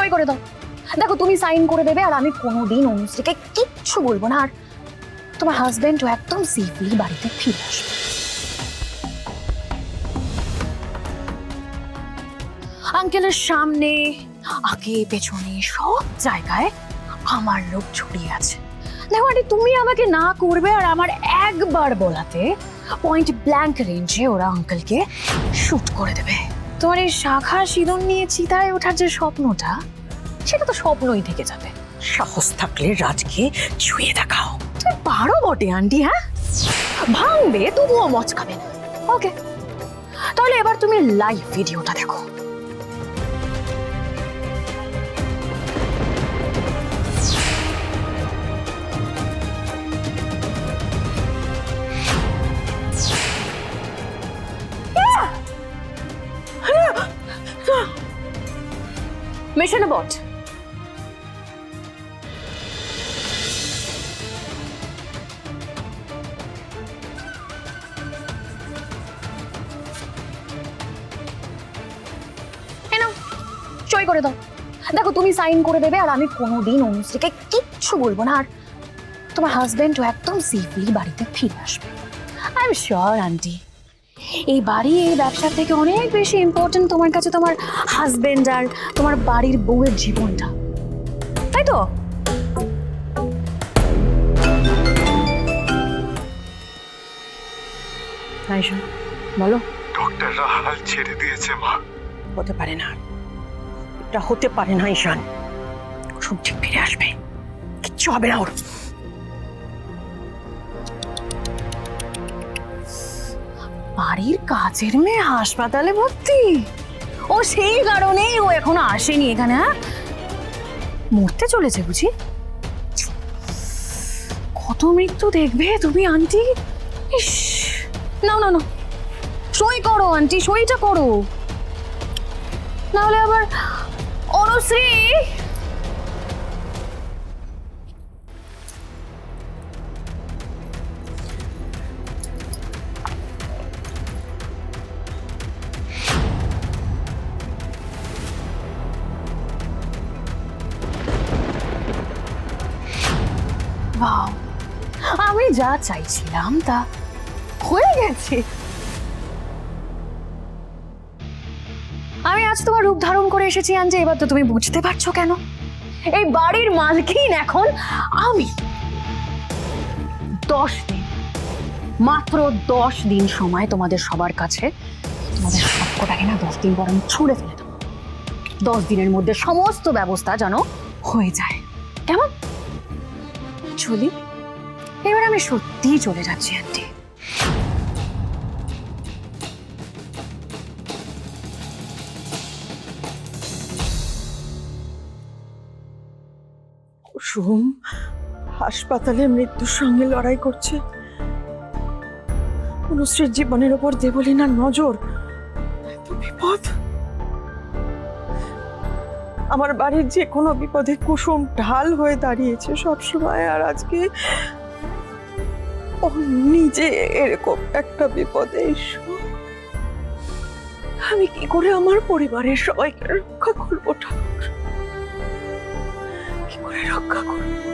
সই করে দাও। দেখো তুমি সাইন করে দেবে আর আমি কোনোদিন অনুশ্রীকে কিচ্ছু বলবো না, আর তোমার হাজবেন্ডও একদম সেফলি বাড়িতে ফিরে আসবে। আঙ্কেলের সামনে আগে পেছনে সব জায়গায় আমার লোক ছড়িয়ে আছে। দেখো আন্টি, তুমি আমাকে না করবে আর আমার একবার বলাতে পয়েন্ট ব্ল্যাঙ্ক রেঞ্জে ওরা আঙ্কেলকে শুট করে দেবে। তোমার এই শাখা সিঁদুর নিয়ে চিতায় ওঠার যে স্বপ্নটা, সেটা তো স্বপ্নই থেকে যাবে। সাহস থাকলে রাজকে ছুঁয়ে দেখাও। তুমি পারো বটে আন্টি, হ্যাঁ ভাঙবে তবুও মচকাবে না। ওকে, তাহলে এবার তুমি লাইভ ভিডিওটা দেখো। Mission abort. সই করে দাও। দেখো তুমি সাইন করে দেবে আর আমি কোনোদিন অনুশ্রীকে কিচ্ছু বলবো না, আর তোমার হাজবেন্ডও একদম সেফলি বাড়িতে ফিরে আসবে। আই এম শিওর আন্টি, এই বাড়ি এই ব্যবসার থেকে অনেক বেশি ইম্পর্টেন্ট তোমার কাছে তোমার হাজবেন্ড আর তোমার বাড়ির বউয়ের জীবনটা, তাই তো? বলো। ডক্টররা হাল ছেড়ে দিয়েছে মা। হতে পারে না, এটা হতে পারে না ঈশান। সব ঠিক ফিরে আসবে, কিচ্ছু হবে না ওর। বাড়ির কাজের মেয়ে হাসপাতালে ভর্তি, ও সেই কারণেই ও এখনো আসেনি এখানে। হ্যাঁ, মরতে চলেছে বুঝি? কত মৃত্যু দেখবে তুমি আন্টি। ইস, না না না, সই করো আন্টি, সইটা করো, নাহলে আবার অনুশ্রী। বাহ, আমি যা চাইছিলাম তা হয়ে গেছে। আমি আজ তোমার রূপ ধারণ করে এসেছি আন্টি, এবার তো তুমি বুঝতে পারছো কেন এই বাড়ির মালকিন এখন আমি। 10 দিন, মাত্র 10 দিন সময় তোমাদের সবার কাছে। তোমাদের সবকটাকে না 10 দিন পর আমি ছুঁড়ে ফেলে দেবো। 10 দিনের মধ্যে সমস্ত ব্যবস্থা যেন হয়ে যায়, কেমন? চলি, এবার আমি সত্যিই চলে যাচ্ছি আন্টি। কুসুম হাসপাতালে মৃত্যুর সঙ্গে লড়াই করছে। অনুশ্রীর জীবনের ওপর দেবলীনার নজর, এত বিপদ। আমার বাড়ির যে কোনো বিপদে কুসুম ঢাল হয়ে দাঁড়িয়েছে সবসময়, আর আজকে ও নিজে এরকম একটা বিপদে। আমি কি করে আমার পরিবারের সবাইকে রক্ষা করবো ঠাকুর? কি করে রক্ষা করবো?